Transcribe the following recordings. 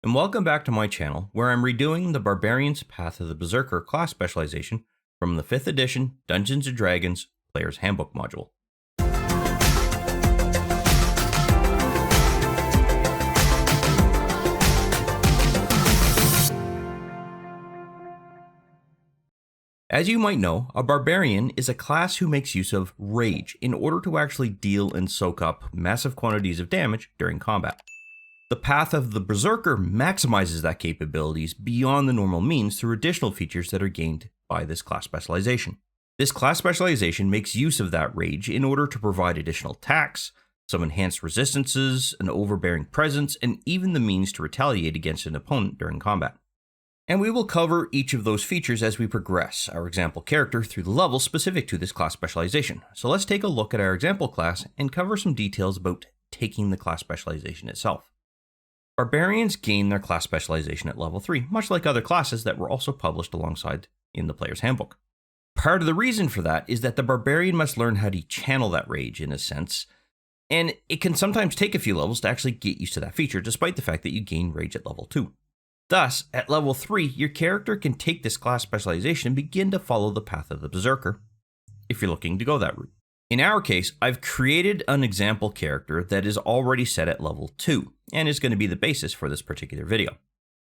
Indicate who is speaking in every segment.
Speaker 1: And welcome back to my channel, where I'm redoing the Barbarian's Path of the Berserker class specialization from the 5th edition Dungeons & Dragons Player's Handbook module. As you might know, a Barbarian is a class who makes use of Rage in order to actually deal and soak up massive quantities of damage during combat. The Path of the Berserker maximizes that capabilities beyond the normal means through additional features that are gained by this class specialization. This class specialization makes use of that rage in order to provide additional attacks, some enhanced resistances, an overbearing presence, and even the means to retaliate against an opponent during combat. And we will cover each of those features as we progress our example character through the levels specific to this class specialization. So let's take a look at our example class and cover some details about taking the class specialization itself. Barbarians gain their class specialization at level 3, much like other classes that were also published alongside in the Player's Handbook. Part of the reason for that is that the Barbarian must learn how to channel that rage in a sense, and it can sometimes take a few levels to actually get used to that feature, despite the fact that you gain rage at level 2. Thus, at level 3, your character can take this class specialization and begin to follow the path of the Berserker, if you're looking to go that route. In our case, I've created an example character that is already set at level 2, and is going to be the basis for this particular video.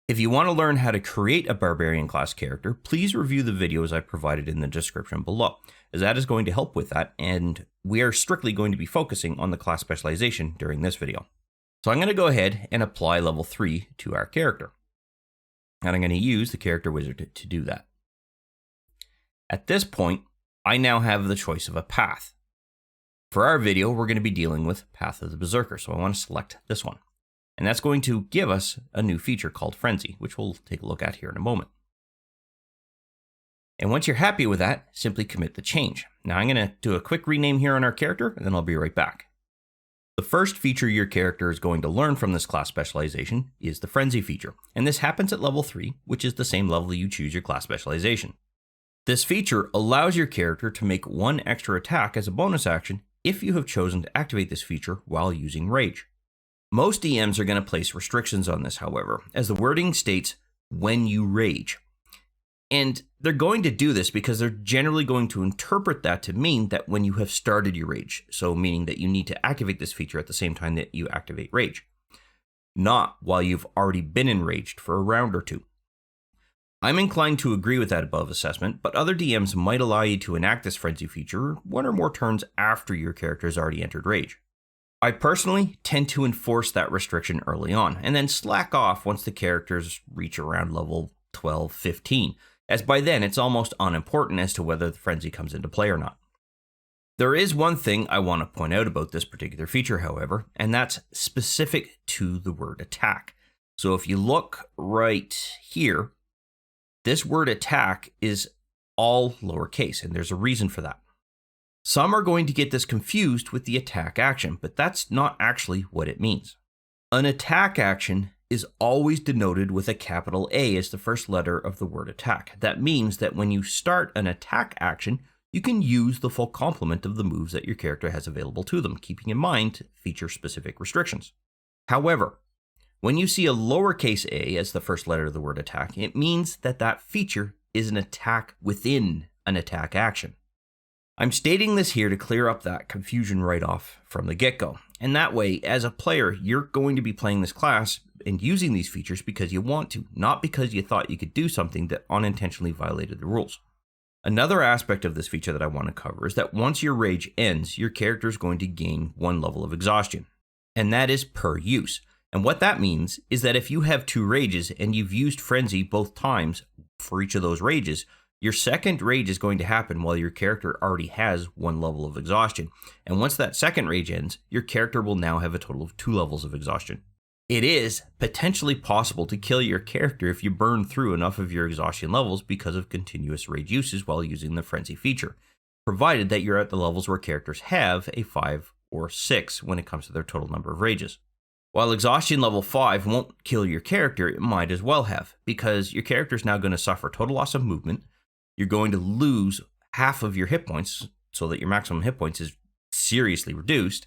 Speaker 1: If you want to learn how to create a Barbarian class character, please review the videos I provided in the description below, as that is going to help with that, and we are strictly going to be focusing on the class specialization during this video. So I'm going to go ahead and apply level 3 to our character, and I'm going to use the character wizard to do that. At this point, I now have the choice of a path. For our video, we're going to be dealing with Path of the Berserker, so I want to select this one. And that's going to give us a new feature called Frenzy, which we'll take a look at here in a moment. And once you're happy with that, simply commit the change. Now I'm going to do a quick rename here on our character, and then I'll be right back. The first feature your character is going to learn from this class specialization is the Frenzy feature, and this happens at level 3, which is the same level you choose your class specialization. This feature allows your character to make one extra attack as a bonus action if you have chosen to activate this feature while using Rage. Most DMs are going to place restrictions on this, however, as the wording states, when you rage. And they're going to do this because they're generally going to interpret that to mean that when you have started your rage, so meaning that you need to activate this feature at the same time that you activate Rage, not while you've already been enraged for a round or two. I'm inclined to agree with that above assessment, but other DMs might allow you to enact this Frenzy feature one or more turns after your character has already entered Rage. I personally tend to enforce that restriction early on, and then slack off once the characters reach around level 12-15, as by then it's almost unimportant as to whether the Frenzy comes into play or not. There is one thing I want to point out about this particular feature, however, and that's specific to the word attack. So if you look right here, this word attack is all lowercase, and there's a reason for that. Some are going to get this confused with the attack action, but that's not actually what it means. An attack action is always denoted with a capital A as the first letter of the word attack. That means that when you start an attack action, you can use the full complement of the moves that your character has available to them, keeping in mind feature-specific restrictions. However, when you see a lowercase a as the first letter of the word attack, it means that that feature is an attack within an attack action. I'm stating this here to clear up that confusion right off from the get-go. And that way, as a player, you're going to be playing this class and using these features because you want to, not because you thought you could do something that unintentionally violated the rules. Another aspect of this feature that I want to cover is that once your rage ends, your character is going to gain one level of exhaustion. And that is per use. And what that means is that if you have 2 rages and you've used Frenzy both times for each of those rages, your second rage is going to happen while your character already has 1 level of exhaustion. And once that second rage ends, your character will now have a total of 2 levels of exhaustion. It is potentially possible to kill your character if you burn through enough of your exhaustion levels because of continuous rage uses while using the Frenzy feature, provided that you're at the levels where characters have a 5 or 6 when it comes to their total number of rages. While exhaustion level 5 won't kill your character, it might as well have, because your character is now going to suffer total loss of movement. You're going to lose half of your hit points so that your maximum hit points is seriously reduced,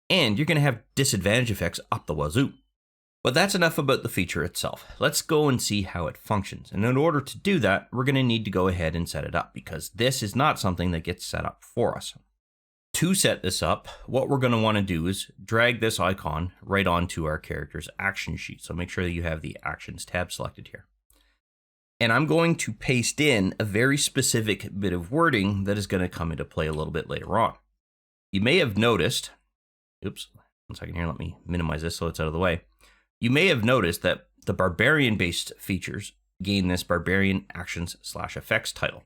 Speaker 1: and you're going to have disadvantage effects up the wazoo. But that's enough about the feature itself. Let's go and see how it functions. And in order to do that, we're going to need to go ahead and set it up because this is not something that gets set up for us. To set this up, what we're going to want to do is drag this icon right onto our character's action sheet. So make sure that you have the Actions tab selected here. And I'm going to paste in a very specific bit of wording that is going to come into play a little bit later on. You may have noticed, oops, 1 second here, let me minimize this so it's out of the way. You may have noticed that the Barbarian-based features gain this Barbarian Actions/Effects title.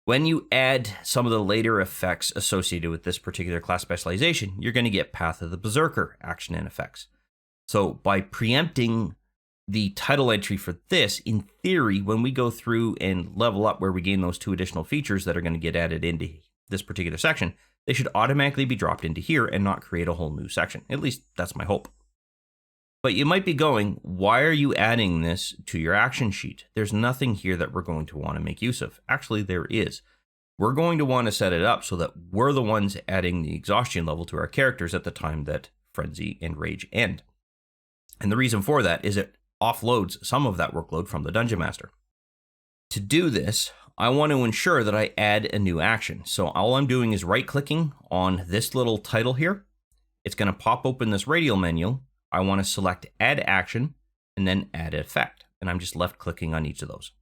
Speaker 1: When you add some of the later effects associated with this particular class specialization, you're going to get Path of the Berserker action and effects. So by preempting the title entry for this, in theory, when we go through and level up where we gain those 2 additional features that are going to get added into this particular section, they should automatically be dropped into here and not create a whole new section. At least that's my hope. But you might be going, why are you adding this to your action sheet? There's nothing here that we're going to want to make use of. Actually, there is. We're going to want to set it up so that we're the ones adding the exhaustion level to our characters at the time that Frenzy and Rage end. And the reason for that is it offloads some of that workload from the Dungeon Master. To do this, I want to ensure that I add a new action. So all I'm doing is right-clicking on this little title here. It's going to pop open this radial menu. I want to select Add Action and then Add Effect. And I'm just left-clicking on each of those.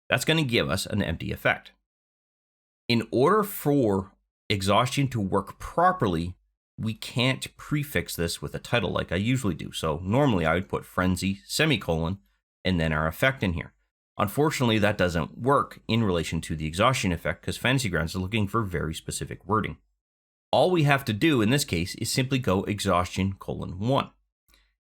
Speaker 1: That's going to give us an empty effect. In order for exhaustion to work properly, we can't prefix this with a title like I usually do. So normally I would put Frenzy, semicolon, and then our effect in here. Unfortunately, that doesn't work in relation to the exhaustion effect because Fantasy Grounds is looking for very specific wording. All we have to do in this case is simply go exhaustion:1.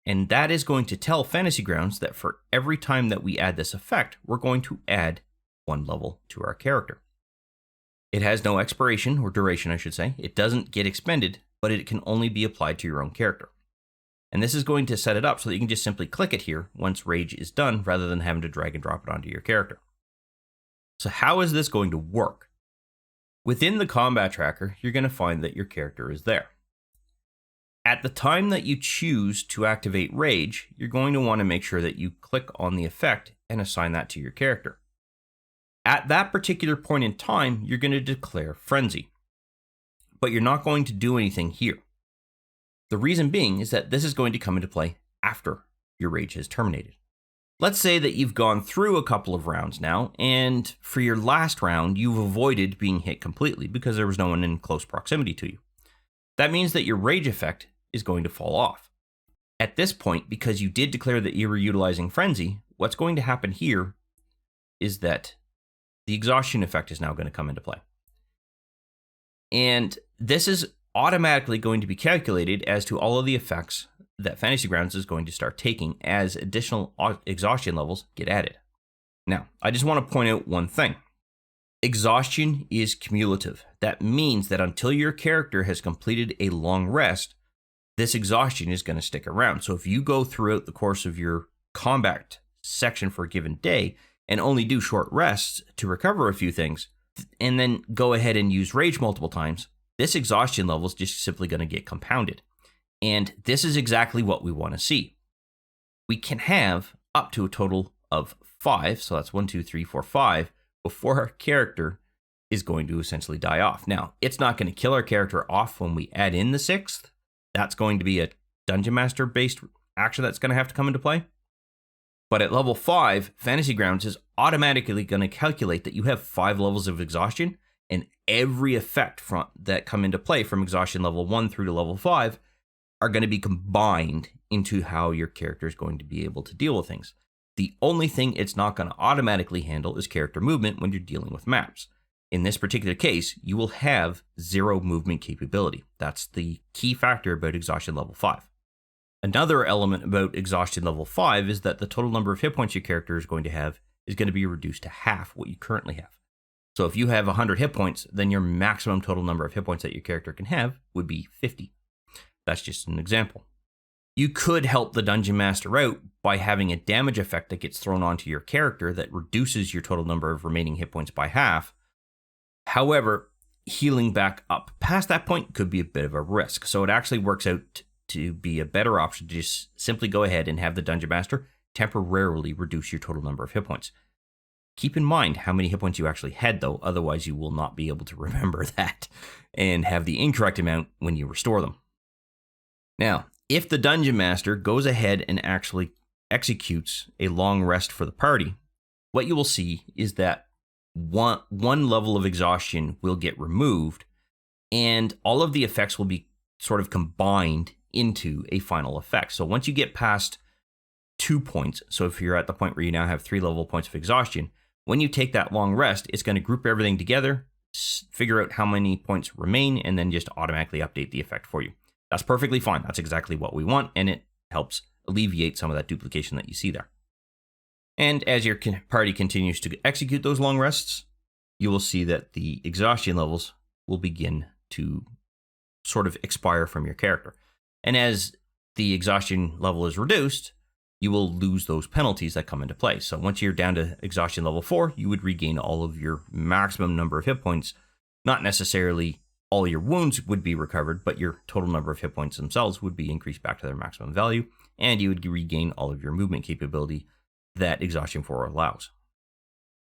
Speaker 1: And that is going to tell Fantasy Grounds that for every time that we add this effect, we're going to add 1 level to our character. It has no expiration, or duration I should say. It doesn't get expended, but it can only be applied to your own character. And this is going to set it up so that you can just simply click it here once Rage is done, rather than having to drag and drop it onto your character. So how is this going to work? Within the combat tracker, you're going to find that your character is there. At the time that you choose to activate Rage, you're going to want to make sure that you click on the effect and assign that to your character. At that particular point in time, you're going to declare Frenzy. But you're not going to do anything here. The reason being is that this is going to come into play after your Rage has terminated. Let's say that you've gone through a couple of rounds now, and for your last round, you've avoided being hit completely because there was no one in close proximity to you. That means that your Rage effect is going to fall off. At this point, because you did declare that you were utilizing Frenzy, what's going to happen here is that the exhaustion effect is now going to come into play. And this is automatically going to be calculated as to all of the effects that Fantasy Grounds is going to start taking as additional exhaustion levels get added. Now, I just want to point out one thing. Exhaustion is cumulative. That means that until your character has completed a long rest, this exhaustion is going to stick around. So if you go throughout the course of your combat section for a given day and only do short rests to recover a few things, and then go ahead and use Rage multiple times, this exhaustion level is just simply going to get compounded. And this is exactly what we want to see. We can have up to a total of 5, so that's 1, 2, 3, 4, 5, before our character is going to essentially die off. Now, it's not going to kill our character off when we add in the 6th. That's going to be a Dungeon Master based action that's going to have to come into play. But at level 5, Fantasy Grounds is automatically going to calculate that you have 5 levels of exhaustion, and every effect that come into play from exhaustion level 1 through to level 5 are going to be combined into how your character is going to be able to deal with things. The only thing it's not going to automatically handle is character movement when you're dealing with maps. In this particular case, you will have 0 movement capability. That's the key factor about exhaustion level 5. Another element about exhaustion level 5 is that the total number of hit points your character is going to have is going to be reduced to half what you currently have. So if you have 100 hit points, then your maximum total number of hit points that your character can have would be 50. That's just an example. You could help the Dungeon Master out by having a damage effect that gets thrown onto your character that reduces your total number of remaining hit points by half. However, healing back up past that point could be a bit of a risk. So it actually works out to be a better option to just simply go ahead and have the Dungeon Master temporarily reduce your total number of hit points. Keep in mind how many hit points you actually had, though, otherwise you will not be able to remember that and have the incorrect amount when you restore them. Now, if the Dungeon Master goes ahead and actually executes a long rest for the party, what you will see is that one level of exhaustion will get removed, and all of the effects will be sort of combined into a final effect. So once you get past 2 points, so if you're at the point where you now have 3 level points of exhaustion, when you take that long rest, it's going to group everything together, figure out how many points remain, and then just automatically update the effect for you. That's perfectly fine. That's exactly what we want, and it helps alleviate some of that duplication that you see there. And as your party continues to execute those long rests, you will see that the exhaustion levels will begin to sort of expire from your character. And as the exhaustion level is reduced, you will lose those penalties that come into play. So once you're down to exhaustion level 4, you would regain all of your maximum number of hit points. Not necessarily all your wounds would be recovered, but your total number of hit points themselves would be increased back to their maximum value, and you would regain all of your movement capability that exhaustion 4 allows.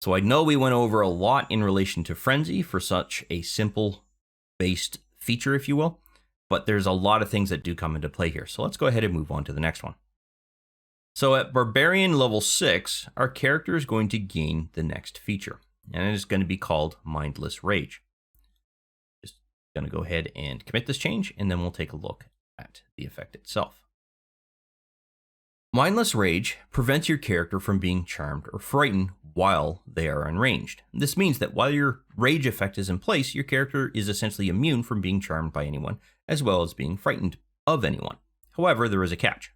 Speaker 1: So I know we went over a lot in relation to Frenzy for such a simple based feature, if you will, but there's a lot of things that do come into play here. So let's go ahead and move on to the next one. So at Barbarian level 6, our character is going to gain the next feature, and it is going to be called Mindless Rage. Just going to go ahead and commit this change, and then we'll take a look at the effect itself. Mindless Rage prevents your character from being charmed or frightened while they are unranged. This means that while your rage effect is in place, your character is essentially immune from being charmed by anyone, as well as being frightened of anyone. However, there is a catch.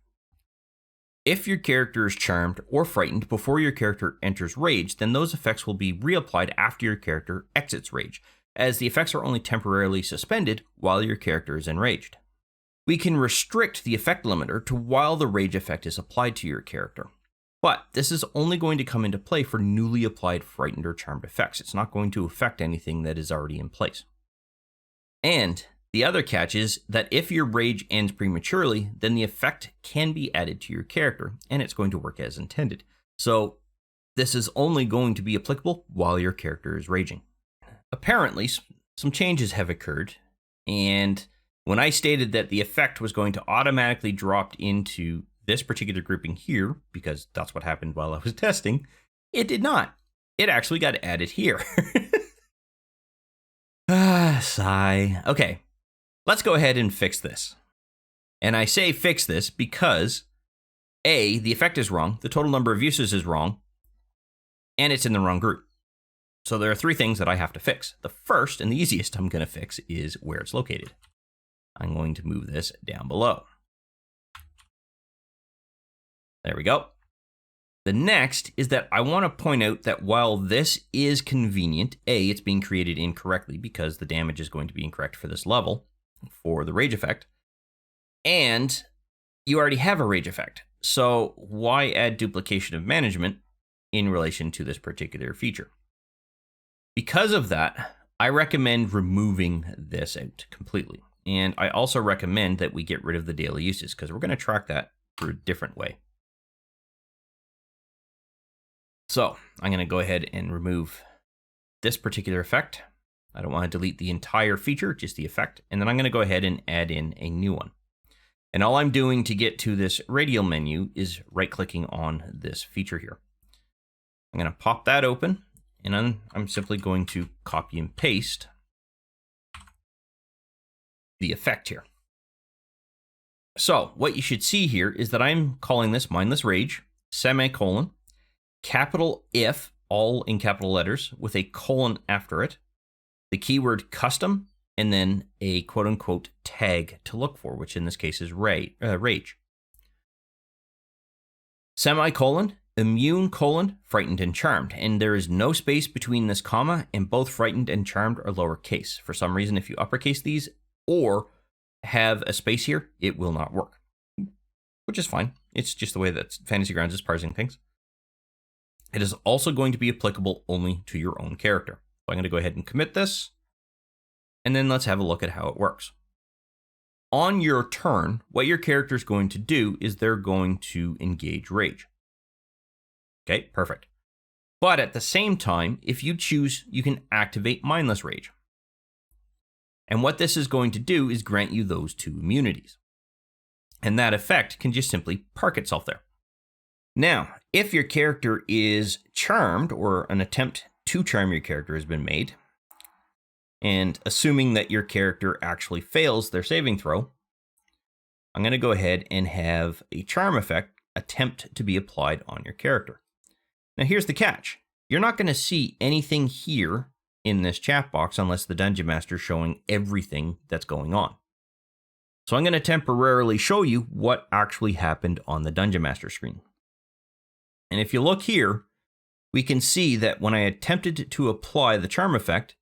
Speaker 1: If your character is charmed or frightened before your character enters rage, then those effects will be reapplied after your character exits rage, as the effects are only temporarily suspended while your character is enraged. We can restrict the effect limiter to while the rage effect is applied to your character. But this is only going to come into play for newly applied frightened or charmed effects. It's not going to affect anything that is already in place. And the other catch is that if your rage ends prematurely, then the effect can be added to your character, and it's going to work as intended. So this is only going to be applicable while your character is raging. Apparently, some changes have occurred, and when I stated that the effect was going to automatically drop into this particular grouping here, because that's what happened while I was testing, it did not. It actually got added here. Sigh. Okay, let's go ahead and fix this. And I say fix this because A, the effect is wrong, the total number of uses is wrong, and it's in the wrong group. So there are 3 things that I have to fix. The first and the easiest I'm going to fix is where it's located. I'm going to move this down below. There we go. The next is that I want to point out that while this is convenient, A, it's being created incorrectly because the damage is going to be incorrect for this level for the rage effect, and you already have a rage effect. So why add duplication of management in relation to this particular feature? Because of that, I recommend removing this out completely. And I also recommend that we get rid of the daily uses because we're going to track that through a different way. So I'm going to go ahead and remove this particular effect. I don't want to delete the entire feature, just the effect. And then I'm going to go ahead and add in a new one. And all I'm doing to get to this radial menu is right-clicking on this feature here. I'm going to pop that open, and I'm simply going to copy and paste the effect here. So what you should see here is that I'm calling this Mindless Rage, semicolon, capital if, all in capital letters, with a colon after it, the keyword custom, and then a quote-unquote tag to look for, which in this case is rage. Semicolon, immune, colon, frightened and charmed. And there is no space between this comma, and both frightened and charmed are lowercase. For some reason, if you uppercase these or have a space here, it will not work, which is fine. It's just the way that Fantasy Grounds is parsing things. It is also going to be applicable only to your own character. So I'm going to go ahead and commit this, and then let's have a look at how it works. On your turn, what your character is going to do is they're going to engage rage. Okay, perfect. But at the same time, if you choose, you can activate Mindless Rage. And what this is going to do is grant you those 2 immunities. And that effect can just simply park itself there. Now, if your character is charmed, or an attempt to charm your character has been made, and assuming that your character actually fails their saving throw, I'm going to go ahead and have a charm effect attempt to be applied on your character. Now here's the catch. You're not going to see anything here in this chat box unless the Dungeon Master is showing everything that's going on. So I'm going to temporarily show you what actually happened on the Dungeon Master screen. And if you look here, we can see that when I attempted to apply the charm effect,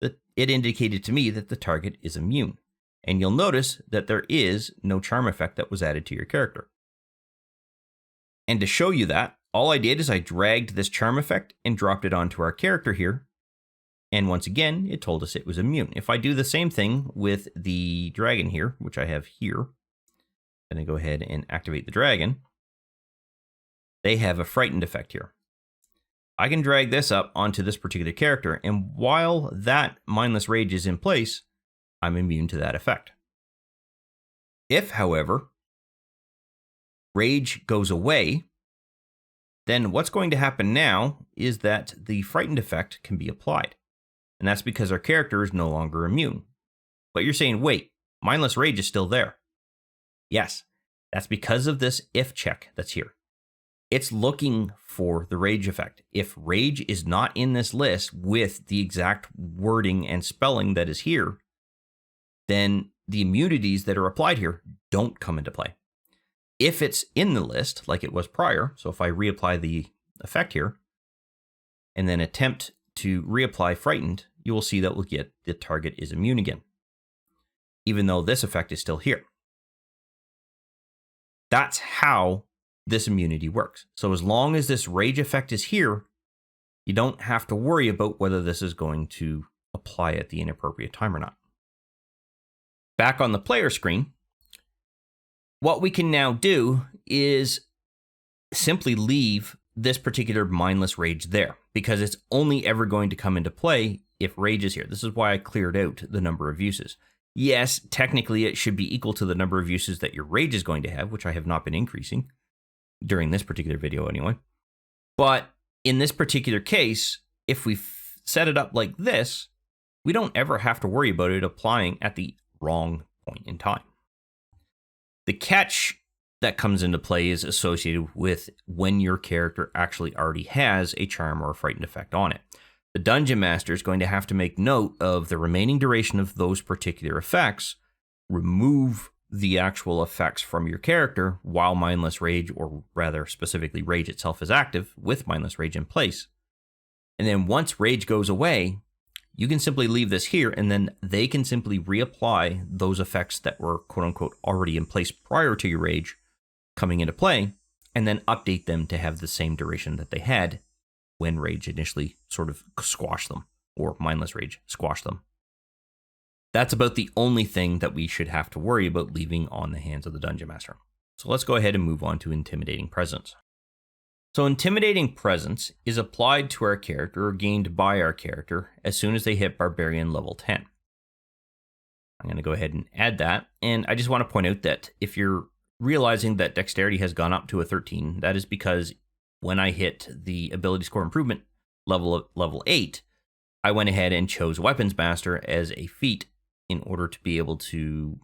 Speaker 1: that it indicated to me that the target is immune. And you'll notice that there is no charm effect that was added to your character. And to show you that, all I did is I dragged this charm effect and dropped it onto our character here. And once again, it told us it was immune. If I do the same thing with the dragon here, which I have here, and then go ahead and activate the dragon, they have a frightened effect here. I can drag this up onto this particular character, and while that Mindless Rage is in place, I'm immune to that effect. If, however, Rage goes away, then what's going to happen now is that the frightened effect can be applied. And that's because our character is no longer immune. But you're saying, wait, Mindless Rage is still there. Yes, that's because of this if check that's here. It's looking for the rage effect. If rage is not in this list with the exact wording and spelling that is here, then the immunities that are applied here don't come into play. If it's in the list, like it was prior, so if I reapply the effect here, and then attempt to reapply Frightened, you will see that we'll get the target is immune again, even though this effect is still here. That's how this immunity works. So as long as this rage effect is here, you don't have to worry about whether this is going to apply at the inappropriate time or not. Back on the player screen, what we can now do is simply leave this particular Mindless Rage there, because it's only ever going to come into play if rage is here. This is why I cleared out the number of uses. Yes, technically it should be equal to the number of uses that your rage is going to have, which I have not been increasing during this particular video anyway. But in this particular case, if we set it up like this, we don't ever have to worry about it applying at the wrong point in time. The catch that comes into play is associated with when your character actually already has a charm or a frightened effect on it. The Dungeon Master is going to have to make note of the remaining duration of those particular effects, remove the actual effects from your character while Mindless Rage, or rather specifically Rage itself, is active with Mindless Rage in place. And then once Rage goes away, you can simply leave this here, and then they can simply reapply those effects that were quote-unquote already in place prior to your Rage coming into play, and then update them to have the same duration that they had when Rage initially sort of squashed them, or Mindless Rage squashed them. That's about the only thing that we should have to worry about leaving on the hands of the Dungeon Master. So let's go ahead and move on to Intimidating Presence. So Intimidating Presence is applied to our character or gained by our character as soon as they hit Barbarian level 10. I'm going to go ahead and add that. And I just want to point out that if you're realizing that Dexterity has gone up to a 13, that is because when I hit the Ability Score Improvement level 8, I went ahead and chose Weapons Master as a feat in order to be able to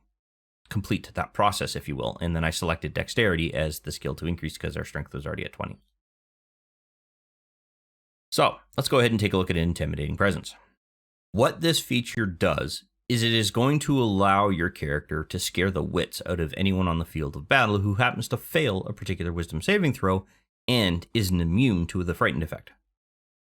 Speaker 1: complete that process, if you will. And then I selected Dexterity as the skill to increase because our strength was already at 20. So let's go ahead and take a look at Intimidating Presence. What this feature does is it is going to allow your character to scare the wits out of anyone on the field of battle who happens to fail a particular wisdom saving throw and isn't immune to the frightened effect.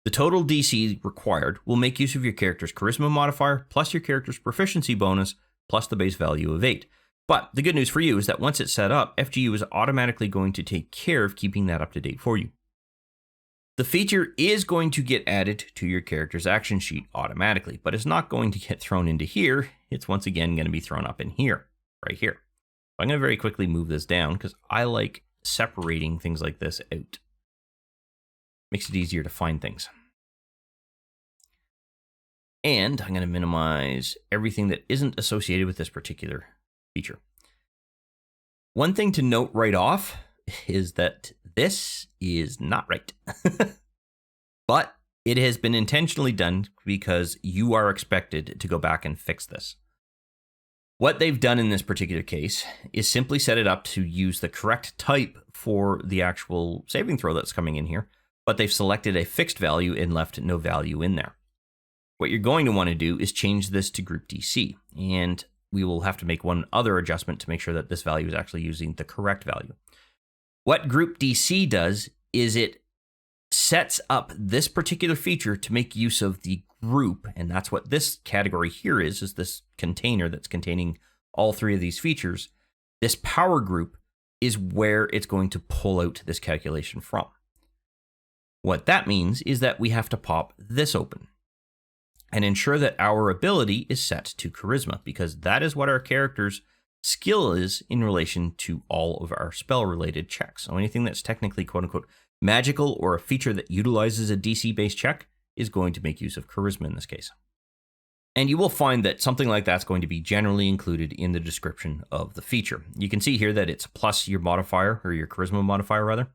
Speaker 1: The total DC required will make use of your character's charisma modifier plus your character's proficiency bonus plus the base value of 8. But the good news for you is that once it's set up, FGU is automatically going to take care of keeping that up to date for you. The feature is going to get added to your character's action sheet automatically, but it's not going to get thrown into here. It's once again going to be thrown up in here, right here. I'm going to very quickly move this down because I like separating things like this out. Makes it easier to find things. And I'm going to minimize everything that isn't associated with this particular feature. One thing to note right off is that this is not right. But it has been intentionally done because you are expected to go back and fix this. What they've done in this particular case is simply set it up to use the correct type for the actual saving throw that's coming in here, but they've selected a fixed value and left no value in there. What you're going to want to do is change this to group DC, and we will have to make one other adjustment to make sure that this value is actually using the correct value. What group DC does is it sets up this particular feature to make use of the group, and that's what this category here is this container that's containing all three of these features. This power group is where it's going to pull out this calculation from. What that means is that we have to pop this open and ensure that our ability is set to charisma, because that is what our character's skill is in relation to all of our spell related checks. So anything that's technically quote unquote magical or a feature that utilizes a DC based check is going to make use of charisma in this case. And you will find that something like that's going to be generally included in the description of the feature. You can see here that it's plus your modifier, or your charisma modifier rather.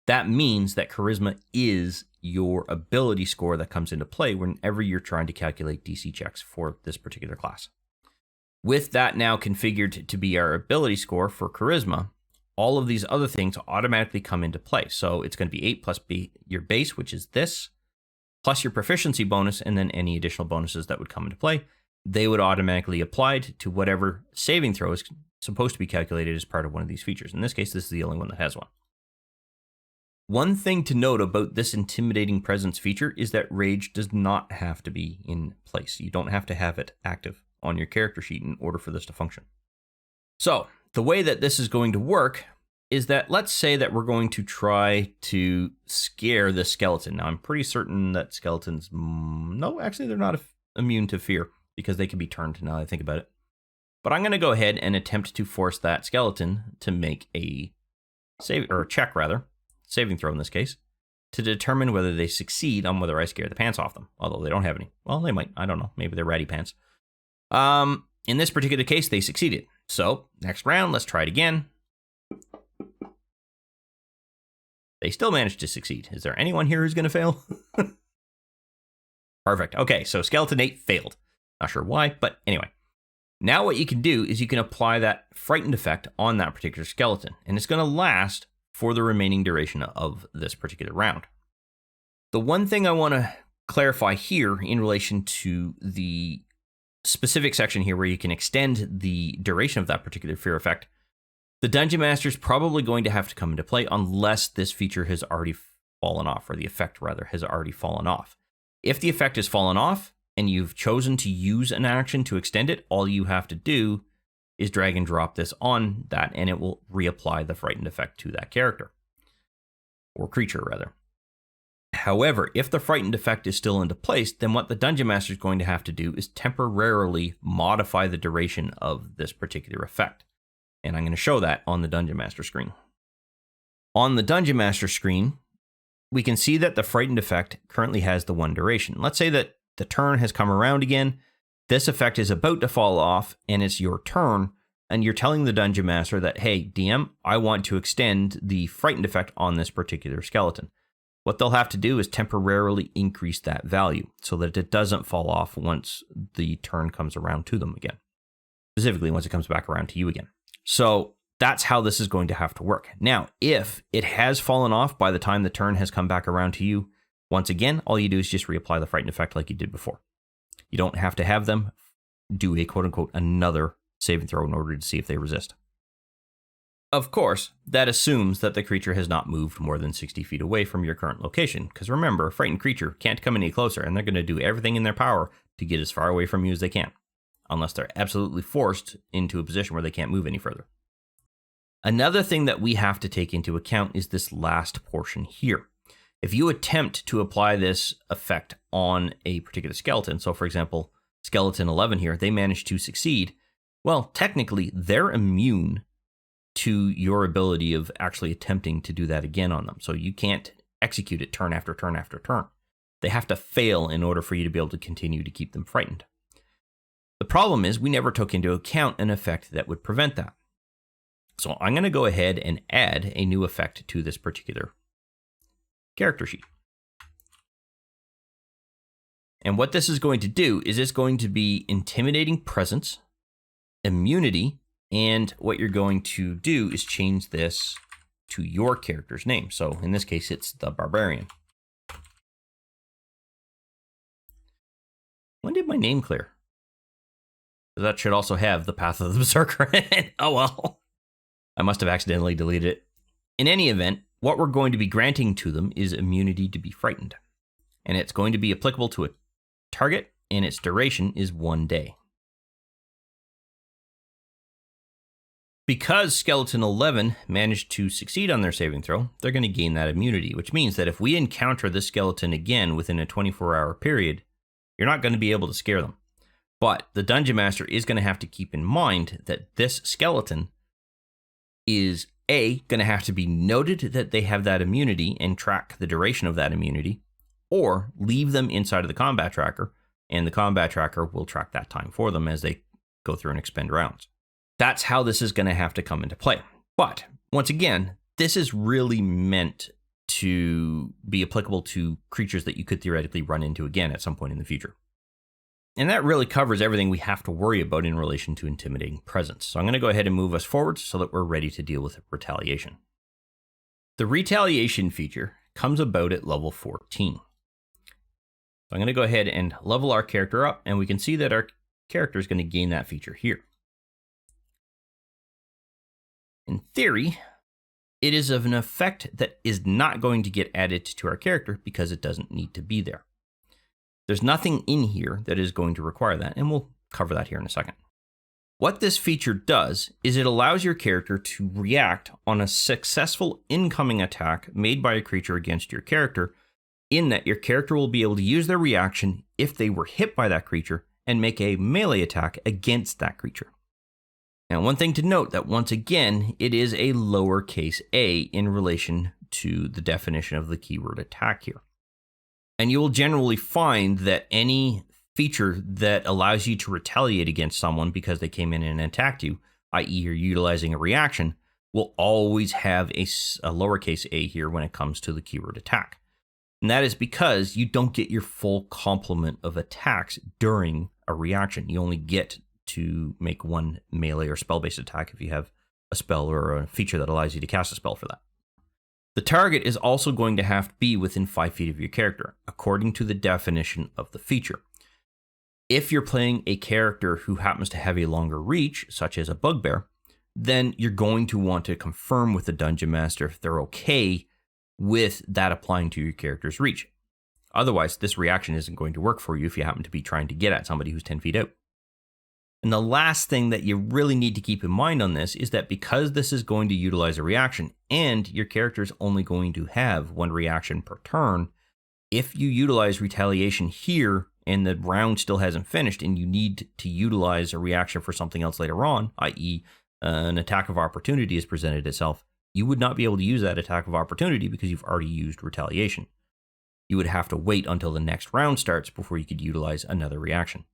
Speaker 1: That means that charisma is your ability score that comes into play whenever you're trying to calculate DC checks for this particular class. With that now configured to be our ability score for charisma, all of these other things automatically come into play. So it's going to be 8 plus your base, which is this, plus your proficiency bonus, and then any additional bonuses that would come into play. They would automatically apply to whatever saving throw is supposed to be calculated as part of one of these features. In this case, this is the only one that has one. One thing to note about this intimidating presence feature is that rage does not have to be in place. You don't have to have it active on your character sheet in order for this to function. So the way that this is going to work is that let's say that we're going to try to scare the skeleton. Now, I'm pretty certain that skeletons, no, actually they're not immune to fear because they can be turned now that I think about it. But I'm going to go ahead and attempt to force that skeleton to make a save, or a check rather, saving throw in this case, to determine whether they succeed on whether I scare the pants off them. Although they don't have any. Well, they might. I don't know. Maybe they're ratty pants. In this particular case, they succeeded. So next round, let's try it again. They still managed to succeed. Is there anyone here who's going to fail? Perfect. Okay, so Skeleton 8 failed. Not sure why, but anyway. Now what you can do is you can apply that frightened effect on that particular skeleton, and it's going to last for the remaining duration of this particular round. The one thing I want to clarify here in relation to the specific section here where you can extend the duration of that particular fear effect, the Dungeon Master is probably going to have to come into play unless this feature has already fallen off, or the effect rather has already fallen off. If the effect has fallen off and you've chosen to use an action to extend it, all you have to do is drag and drop this on that, and it will reapply the frightened effect to that character, or creature rather. However, if the frightened effect is still into place, then what the Dungeon Master is going to have to do is temporarily modify the duration of this particular effect. And I'm going to show that on the Dungeon Master screen. On the Dungeon Master screen, we can see that the frightened effect currently has the one duration. Let's say that the turn has come around again. This effect is about to fall off, and it's your turn, and you're telling the Dungeon Master that, hey, DM, I want to extend the frightened effect on this particular skeleton. What they'll have to do is temporarily increase that value so that it doesn't fall off once the turn comes around to them again. Specifically, once it comes back around to you again. So that's how this is going to have to work. Now, if it has fallen off by the time the turn has come back around to you, once again, all you do is just reapply the frightened effect like you did before. You don't have to have them do a quote-unquote another saving throw in order to see if they resist. Of course, that assumes that the creature has not moved more than 60 feet away from your current location, because remember, a frightened creature can't come any closer, and they're going to do everything in their power to get as far away from you as they can, unless they're absolutely forced into a position where they can't move any further. Another thing that we have to take into account is this last portion here. If you attempt to apply this effect on a particular skeleton, so for example, skeleton 11 here, they managed to succeed, Well, technically, they're immune to your ability of actually attempting to do that again on them. So you can't execute it turn after turn after turn. They have to fail in order for you to be able to continue to keep them frightened. The problem is we never took into account an effect that would prevent that. So I'm going to go ahead and add a new effect to this particular character sheet. And what this is going to do is it's going to be intimidating presence, immunity, and what you're going to do is change this to your character's name. So in this case, it's the Barbarian. When did my name clear? That should also have the path of the Berserker in it. Oh well. I must have accidentally deleted it. In any event, what we're going to be granting to them is immunity to be frightened. And it's going to be applicable to a target, and its duration is 1 day. Because Skeleton 11 managed to succeed on their saving throw, they're going to gain that immunity, which means that if we encounter this skeleton again within a 24-hour period, you're not going to be able to scare them. But the Dungeon Master is going to have to keep in mind that this skeleton is A, going to have to be noted that they have that immunity and track the duration of that immunity, or leave them inside of the combat tracker, and the combat tracker will track that time for them as they go through and expend rounds. That's how this is going to have to come into play. But once again, this is really meant to be applicable to creatures that you could theoretically run into again at some point in the future. And that really covers everything we have to worry about in relation to intimidating presence. So I'm going to go ahead and move us forward so that we're ready to deal with retaliation. The retaliation feature comes about at level 14. So I'm going to go ahead and level our character up, and we can see that our character is going to gain that feature here. In theory, it is of an effect that is not going to get added to our character because it doesn't need to be there. There's nothing in here that is going to require that, and we'll cover that here in a second. What this feature does is it allows your character to react on a successful incoming attack made by a creature against your character, in that your character will be able to use their reaction if they were hit by that creature and make a melee attack against that creature. Now, one thing to note that once again, it is a lowercase a in relation to the definition of the keyword attack here. And you will generally find that any feature that allows you to retaliate against someone because they came in and attacked you, i.e. you're utilizing a reaction, will always have a lowercase a here when it comes to the keyword attack. And that is because you don't get your full complement of attacks during a reaction. You only get to make one melee or spell-based attack if you have a spell or a feature that allows you to cast a spell for that. The target is also going to have to be within 5 feet of your character, according to the definition of the feature. If you're playing a character who happens to have a longer reach, such as a bugbear, then you're going to want to confirm with the Dungeon Master if they're okay with that applying to your character's reach. Otherwise, this reaction isn't going to work for you if you happen to be trying to get at somebody who's 10 feet out. And the last thing that you really need to keep in mind on this is that because this is going to utilize a reaction and your character is only going to have one reaction per turn, if you utilize retaliation here and the round still hasn't finished and you need to utilize a reaction for something else later on, i.e. an attack of opportunity has presented itself, you would not be able to use that attack of opportunity because you've already used retaliation. You would have to wait until the next round starts before you could utilize another reaction.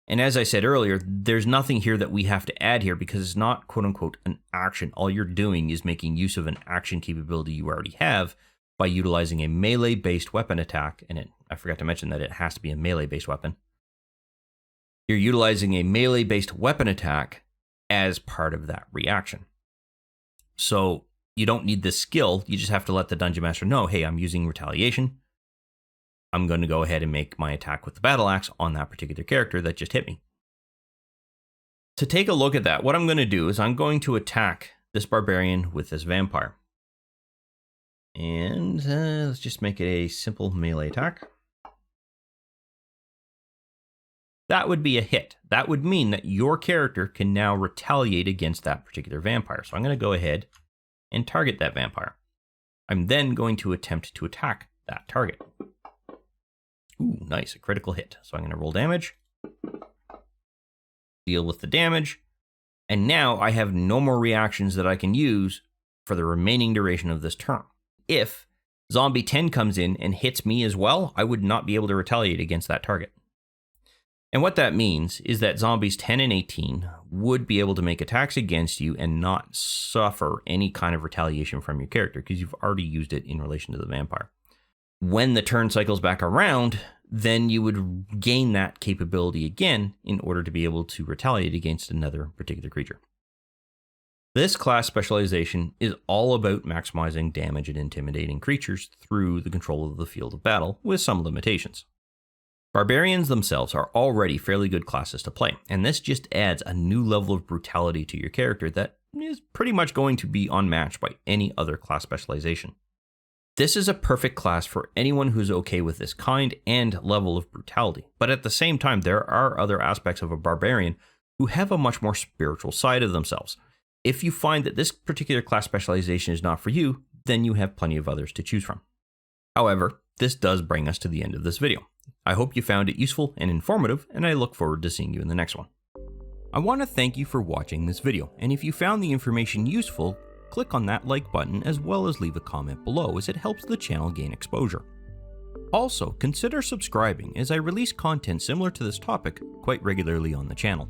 Speaker 1: And as I said earlier, there's nothing here that we have to add here because it's not quote-unquote an action. All you're doing is making use of an action capability you already have by utilizing a melee-based weapon attack. And I forgot to mention that it has to be a melee-based weapon. You're utilizing a melee-based weapon attack as part of that reaction. So you don't need this skill. You just have to let the Dungeon Master know, hey, I'm using retaliation. I'm going to go ahead and make my attack with the battle axe on that particular character that just hit me. To take a look at that, what I'm going to do is I'm going to attack this barbarian with this vampire. And let's just make it a simple melee attack. That would be a hit. That would mean that your character can now retaliate against that particular vampire. So I'm going to go ahead and target that vampire. I'm then going to attempt to attack that target. Ooh, nice, a critical hit. So I'm going to roll damage, deal with the damage, And now I have no more reactions that I can use for the remaining duration of this turn. If Zombie 10 comes in and hits me as well, I would not be able to retaliate against that target. And what that means is that zombies 10 and 18 would be able to make attacks against you and not suffer any kind of retaliation from your character because you've already used it in relation to the vampire. When the turn cycles back around, then you would gain that capability again in order to be able to retaliate against another particular creature. This class specialization is all about maximizing damage and intimidating creatures through the control of the field of battle with some limitations. Barbarians themselves are already fairly good classes to play, and this just adds a new level of brutality to your character that is pretty much going to be unmatched by any other class specialization. This is a perfect class for anyone who's okay with this kind and level of brutality, but at the same time, there are other aspects of a barbarian who have a much more spiritual side of themselves. If you find that this particular class specialization is not for you, then you have plenty of others to choose from. However, this does bring us to the end of this video. I hope you found it useful and informative, and I look forward to seeing you in the next one. I want to thank you for watching this video, and if you found the information useful, click on that like button as well as leave a comment below as it helps the channel gain exposure. Also, consider subscribing as I release content similar to this topic quite regularly on the channel.